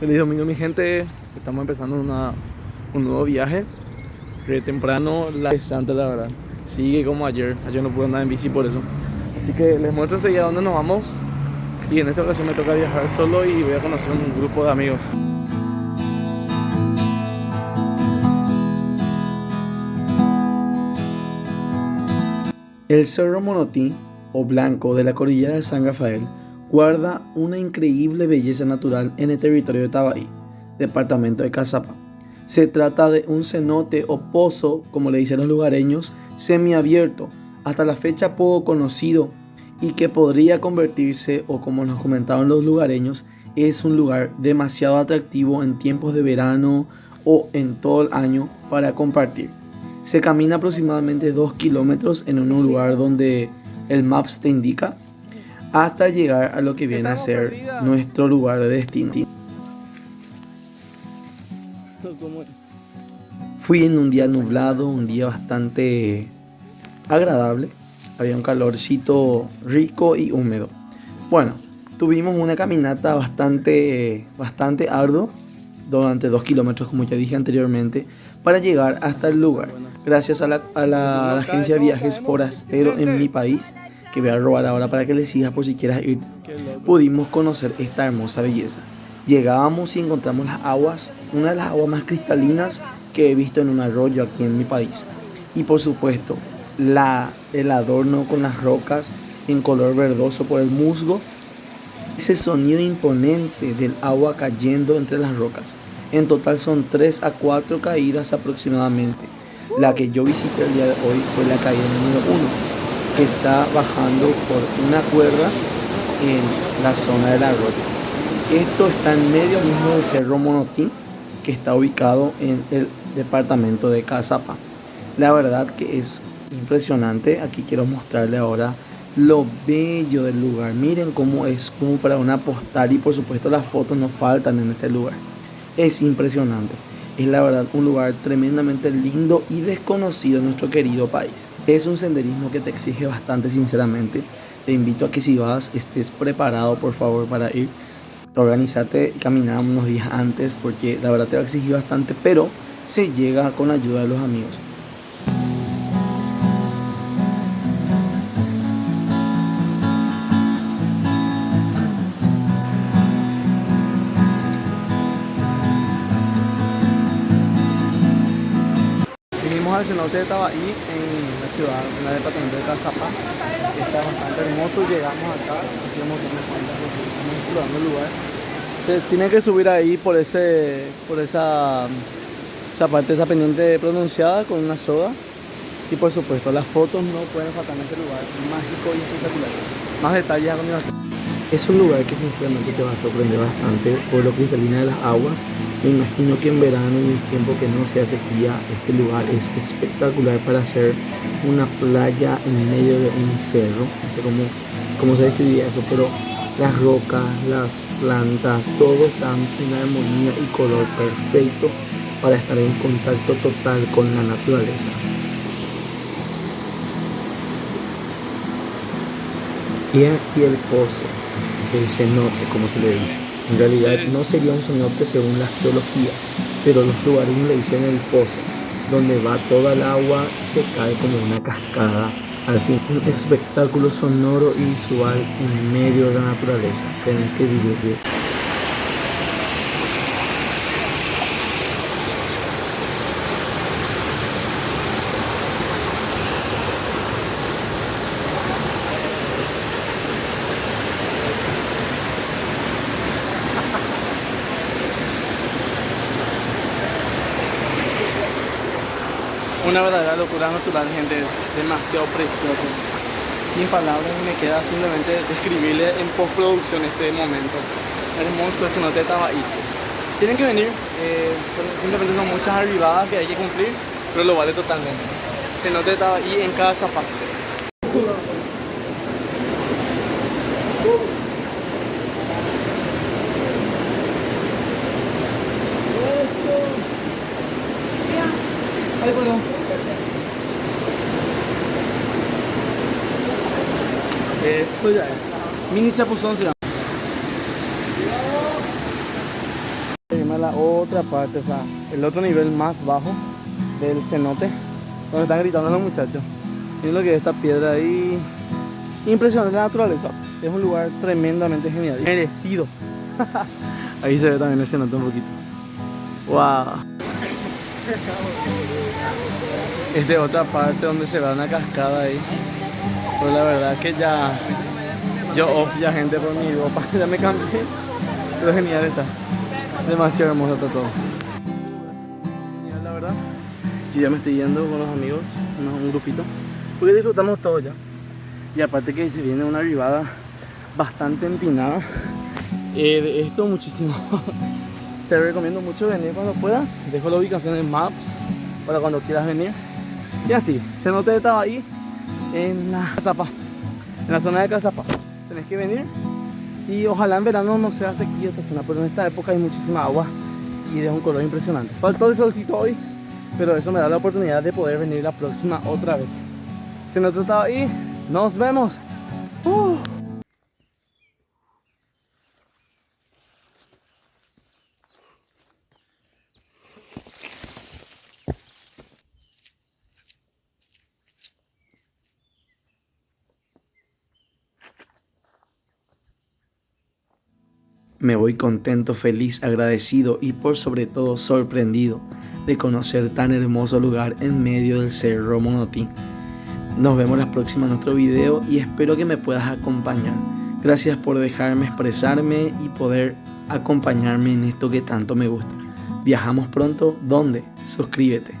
Feliz domingo, mi gente. Estamos empezando un nuevo viaje. De temprano, interesante, la verdad. Sigue como ayer. Ayer no pude andar en bici por eso. Así que les muestro enseguida dónde nos vamos. Y en esta ocasión me toca viajar solo y voy a conocer un grupo de amigos. El Cerro Monotí, o Blanco, de la cordillera de San Rafael, guarda una increíble belleza natural en el territorio de Tabaí, departamento de Cazapá. Se trata de un cenote o pozo, como le dicen los lugareños, semiabierto, hasta la fecha poco conocido y que podría convertirse, o como nos comentaron los lugareños, es un lugar demasiado atractivo en tiempos de verano o en todo el año para compartir. Se camina aproximadamente 2 kilómetros en un lugar donde el Maps te indica hasta llegar a lo que viene a ser nuestro lugar de destino. Fui en un día nublado, un día bastante agradable. Había un calorcito rico y húmedo. Bueno, tuvimos una caminata bastante ardua durante 2 kilómetros, como ya dije anteriormente, para llegar hasta el lugar. Gracias a la agencia de viajes Forastero en mi país, que voy a robar ahora para que le sigas por si quieras ir, pudimos conocer esta hermosa belleza. Llegábamos y encontramos las aguas, una de las aguas más cristalinas que he visto en un arroyo aquí en mi país. Y por supuesto, el adorno con las rocas en color verdoso por el musgo, ese sonido imponente del agua cayendo entre las rocas. En total son 3 a 4 caídas aproximadamente. La que yo visité el día de hoy fue la caída número 1, que está bajando por una cuerda en la zona del arroyo. Esto está en medio mismo del Cerro Monotí, que está ubicado en el departamento de Cazapá. La verdad que es impresionante. Aquí quiero mostrarle ahora lo bello del lugar. Miren cómo es como para una postal, y por supuesto las fotos no faltan en este lugar. Es impresionante. Es la verdad un lugar tremendamente lindo y desconocido en nuestro querido país. Es un senderismo que te exige bastante, sinceramente. Te invito a que si vas estés preparado, por favor, para ir. Organízate y caminar unos días antes, porque la verdad te va a exigir bastante, pero se llega con la ayuda de los amigos. Vinimos al cenote de Tabaí en la ciudad, en el departamento de Cazapá. Está bastante hermoso. Llegamos acá, aquí vamos a unas cuantas cosas, estamos explorando el lugar. Se tiene que subir ahí por esa parte, esa pendiente pronunciada con una soga. Y por supuesto, las fotos no pueden faltar en este lugar mágico y espectacular. Más detalles a continuación. Es un lugar que sinceramente te va a sorprender bastante por lo cristalina de las aguas. Me imagino que en verano y en tiempo que no sea sequía, este lugar es espectacular para hacer una playa en medio de un cerro. No sé cómo se describiría eso, pero las rocas, las plantas, todo está en armonía y color perfecto para estar en contacto total con la naturaleza. Y aquí el pozo, el cenote, como se le dice. En realidad no sería un cenote según la geología, pero los lugareños le dicen el pozo, donde va toda el agua y se cae como una cascada. Al fin, un espectáculo sonoro y visual en medio de la naturaleza. Tenés que vivirlo. Una verdadera locura natural, gente, demasiado precioso. Sin palabras, me queda simplemente describirle en postproducción este momento. Hermoso el cenote de Tabaí. Tienen que venir, simplemente son muchas arribadas que hay que cumplir, pero lo vale totalmente. Cenote de Tabaí en cada zapato. Ay, perdón. Eso ya es. Mini chapuzón se llama. la otra parte, o sea, el otro nivel más bajo del cenote, donde están gritando los muchachos. Miren lo que es esta piedra ahí. Impresionante la naturaleza. Es un lugar tremendamente genial. Merecido. Ahí se ve también el cenote un poquito. Wow. Esta es otra parte donde se ve una cascada ahí. Pero la verdad que ya ya gente por mi ropa, ya me cambié. Pero genial está. Demasiado hermoso está todo. Genial, la verdad. Yo ya me estoy yendo con los amigos, un grupito. Porque disfrutamos todo ya. Y aparte que se viene una arribada bastante empinada. De esto muchísimo. Te recomiendo mucho venir cuando puedas. Dejo la ubicación en Maps para cuando quieras venir. Y así, cenote estaba ahí en la Cazapá, en la zona de Cazapá. Tenés que venir y ojalá en verano no sea sequía esta zona, pero en esta época hay muchísima agua y de un color impresionante. Faltó el solcito hoy, pero eso me da la oportunidad de poder venir la próxima otra vez. Cenote estaba ahí, nos vemos. Me voy contento, feliz, agradecido y por sobre todo sorprendido de conocer tan hermoso lugar en medio del Cerro Monotín. Nos vemos la próxima en otro video y espero que me puedas acompañar. Gracias por dejarme expresarme y poder acompañarme en esto que tanto me gusta. Viajamos pronto, ¿dónde? Suscríbete.